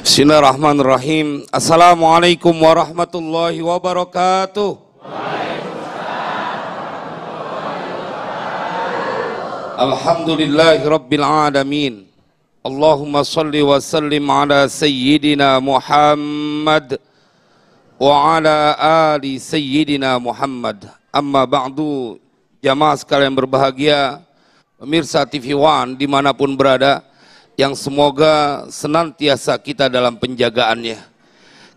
Bismillahirrahmanirrahim. Assalamualaikum warahmatullahi wabarakatuh. Alhamdulillahi rabbil alamin. Allahumma salli wa sallim ala sayyidina Muhammad wa ala ali sayyidina Muhammad. Amma ba'du, jamaah sekalian berbahagia, pemirsa TV One dimanapun berada, yang semoga senantiasa kita dalam penjagaannya.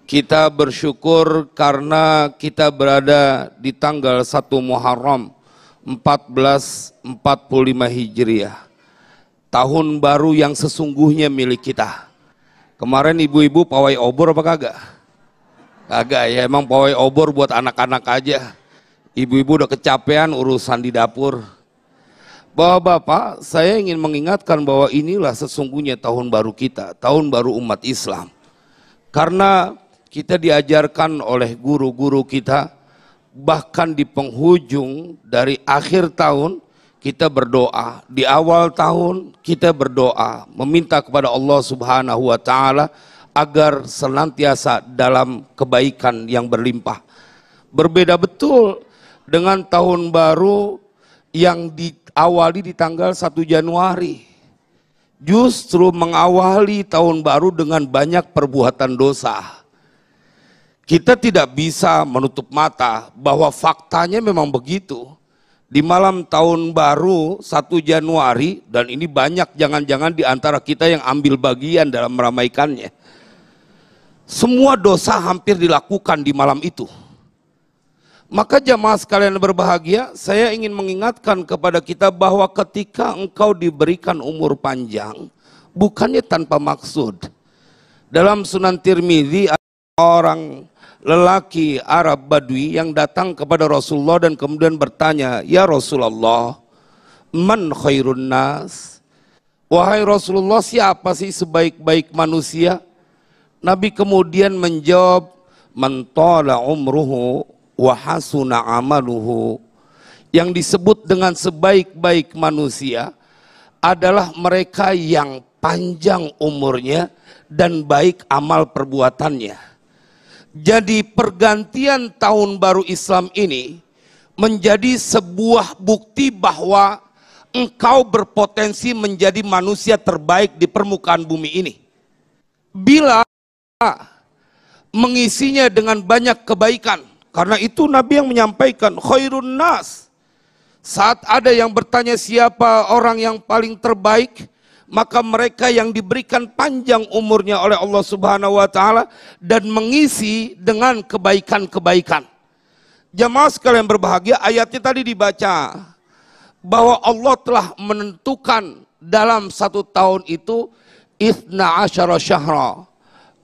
Kita bersyukur karena kita berada di tanggal 1 Muharram 1445 Hijriah. Tahun baru yang sesungguhnya milik kita. Kemarin ibu-ibu pawai obor apa kagak? Kagak ya, emang pawai obor buat anak-anak aja. Ibu-ibu udah kecapean urusan di dapur. Bapak-bapak, saya ingin mengingatkan bahwa inilah sesungguhnya tahun baru kita, tahun baru umat Islam. Karena kita diajarkan oleh guru-guru kita, bahkan di penghujung dari akhir tahun kita berdoa, di awal tahun kita berdoa, meminta kepada Allah Subhanahu wa Ta'ala agar senantiasa dalam kebaikan yang berlimpah. Berbeda betul dengan tahun baru yang diawali di tanggal 1 Januari. Justru mengawali tahun baru dengan banyak perbuatan dosa. Kita tidak bisa menutup mata bahwa faktanya memang begitu. Di malam tahun baru 1 Januari, dan ini banyak jangan-jangan di antara kita yang ambil bagian dalam meramaikannya. Semua dosa hampir dilakukan di malam itu. Maka jamaah sekalian berbahagia, saya ingin mengingatkan kepada kita bahwa ketika engkau diberikan umur panjang, bukannya tanpa maksud. Dalam Sunan Tirmidzi, orang lelaki Arab Badui yang datang kepada Rasulullah dan kemudian bertanya, "Ya Rasulullah, man khairun nas?" Wahai Rasulullah, siapa sih sebaik-baik manusia? Nabi kemudian menjawab, "Man tala umruhu wa hasuna amaluhu." Yang disebut dengan sebaik-baik manusia adalah mereka yang panjang umurnya dan baik amal perbuatannya. Jadi pergantian tahun baru Islam ini menjadi sebuah bukti bahwa engkau berpotensi menjadi manusia terbaik di permukaan bumi ini. Bila mengisinya dengan banyak kebaikan. Karena itu Nabi yang menyampaikan khairun nas. Saat ada yang bertanya siapa orang yang paling terbaik, maka mereka yang diberikan panjang umurnya oleh Allah Subhanahu wa Ta'ala dan mengisi dengan kebaikan-kebaikan. Jamaah sekalian berbahagia, ayatnya tadi dibaca bahwa Allah telah menentukan dalam 1 tahun itu ithna asyara syahra,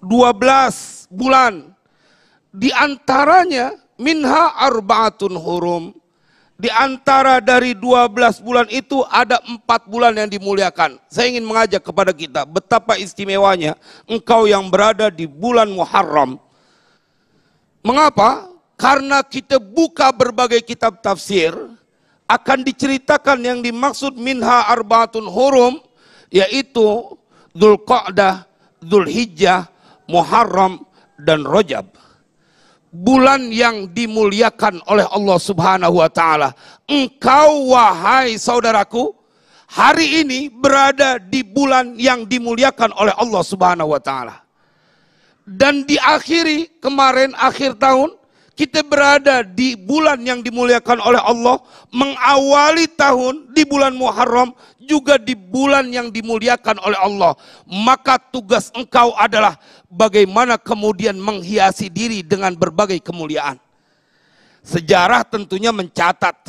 12 bulan. Di antaranya minha arba'atun hurum. Di antara dari 12 bulan itu ada 4 bulan yang dimuliakan. Saya ingin mengajak kepada kita betapa istimewanya engkau yang berada di bulan Muharram. Mengapa? Karena kita buka berbagai kitab tafsir, akan diceritakan yang dimaksud minha arba'atun hurum, yaitu Dzulqa'dah, Dzulhijjah, Muharram, dan Rajab. Bulan yang dimuliakan oleh Allah Subhanahu wa Ta'ala. Engkau wahai saudaraku, hari ini berada di bulan yang dimuliakan oleh Allah Subhanahu wa Ta'ala. Dan diakhiri kemarin akhir tahun, kita berada di bulan yang dimuliakan oleh Allah, mengawali tahun di bulan Muharram, juga di bulan yang dimuliakan oleh Allah. Maka tugas engkau adalah bagaimana kemudian menghiasi diri dengan berbagai kemuliaan. Sejarah tentunya mencatat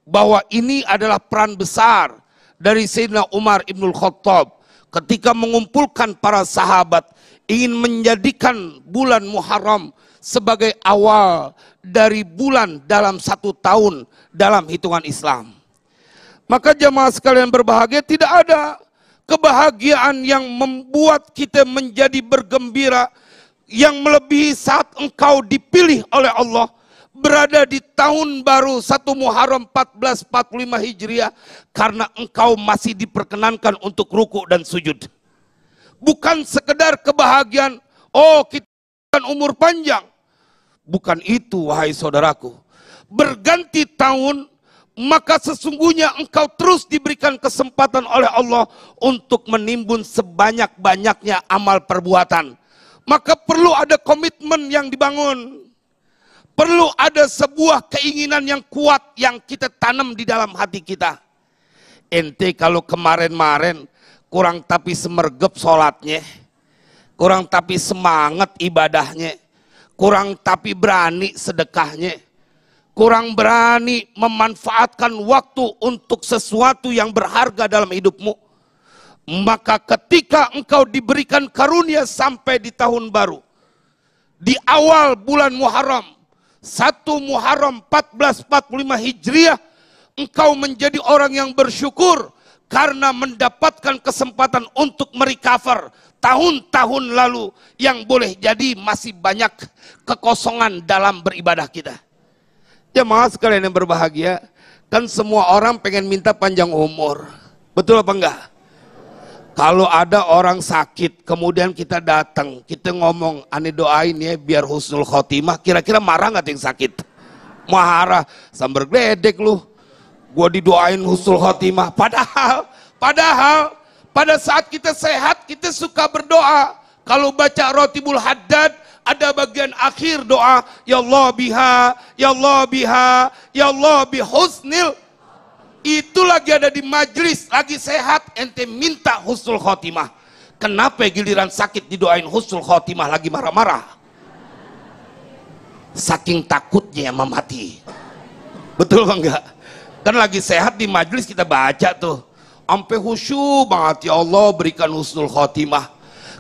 bahwa ini adalah peran besar dari Sayyidina Umar Ibnul Khattab ketika mengumpulkan para sahabat ingin menjadikan bulan Muharram sebagai awal dari bulan dalam 1 tahun dalam hitungan Islam. Maka jamaah sekalian berbahagia, tidak ada kebahagiaan yang membuat kita menjadi bergembira yang melebihi saat engkau dipilih oleh Allah berada di tahun baru 1 Muharram 1445 Hijriah karena engkau masih diperkenankan untuk ruku dan sujud. bukan sekedar kebahagiaan, oh kita akan umur panjang. Bukan itu wahai saudaraku. Berganti tahun, maka sesungguhnya engkau terus diberikan kesempatan oleh Allah untuk menimbun sebanyak-banyaknya amal perbuatan. Maka perlu ada komitmen yang dibangun. Perlu ada sebuah keinginan yang kuat yang kita tanam di dalam hati kita. Ente kalau kemarin-marin kurang tapi semergep sholatnya, kurang tapi semangat ibadahnya, kurang tapi berani sedekahnya, kurang berani memanfaatkan waktu untuk sesuatu yang berharga dalam hidupmu, maka ketika engkau diberikan karunia sampai di tahun baru, di awal bulan Muharram, 1 Muharram 1445 Hijriah, engkau menjadi orang yang bersyukur karena mendapatkan kesempatan untuk merecover tahun-tahun lalu yang boleh jadi masih banyak kekosongan dalam beribadah kita. Jemaah sekalian yang berbahagia, kan semua orang pengen minta panjang umur, betul apa enggak? Kalau ada orang sakit, kemudian kita datang, kita ngomong, ane doain ya biar husnul khotimah, kira-kira marah nggak yang sakit? Marah, sambar gledek lu, gua didoain husnul khotimah. Padahal pada saat kita sehat, kita suka berdoa. Kalau baca Rotibul Haddad, ada bagian akhir doa, ya Allah biha, ya Allah biha, ya Allah bihusnil. Itu lagi ada di majlis, lagi sehat, ente minta husnul khotimah. Kenapa giliran sakit didoain husnul khotimah lagi marah-marah? Saking takutnya sama mati. Betul enggak? Kan lagi sehat di majlis kita baca tuh, ampe khusyuk banget, ya Allah berikan husnul khotimah.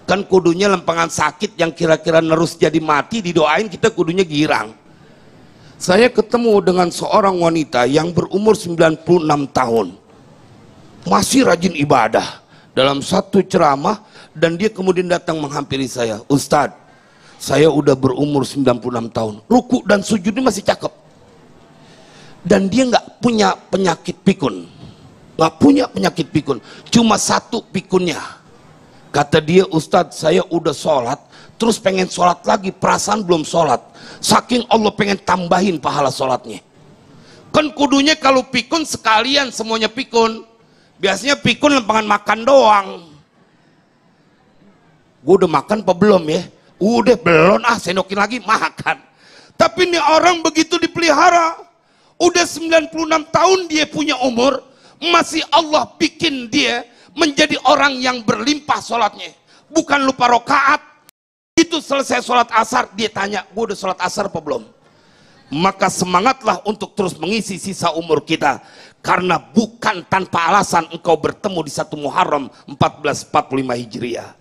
Kan kudunya lempengan sakit yang kira-kira nerus jadi mati didoain, kita kudunya girang. Saya ketemu dengan seorang wanita yang berumur 96 tahun, masih rajin ibadah. Dalam satu ceramah, dan dia kemudian datang menghampiri saya, Ustadz, saya udah berumur 96 tahun, ruku dan sujudnya masih cakep, dan dia nggak punya penyakit pikun, nggak punya penyakit pikun, cuma satu pikunnya. Kata dia, Ustadz, saya udah sholat, terus pengen sholat lagi, perasaan belum sholat, saking Allah pengen tambahin pahala sholatnya. Kan kudunya kalau pikun sekalian semuanya pikun. Biasanya pikun lempangan makan doang. Gue udah makan apa belum ya? Udah belum, sendokin lagi makan. Tapi ini orang begitu dipelihara, udah 96 tahun dia punya umur, masih Allah bikin dia menjadi orang yang berlimpah sholatnya. Bukan lupa rokaat. Itu selesai sholat asar, dia tanya, gue udah sholat asar apa belum? Maka semangatlah untuk terus mengisi sisa umur kita. Karena bukan tanpa alasan engkau bertemu di 1 Muharram 1445 Hijriah.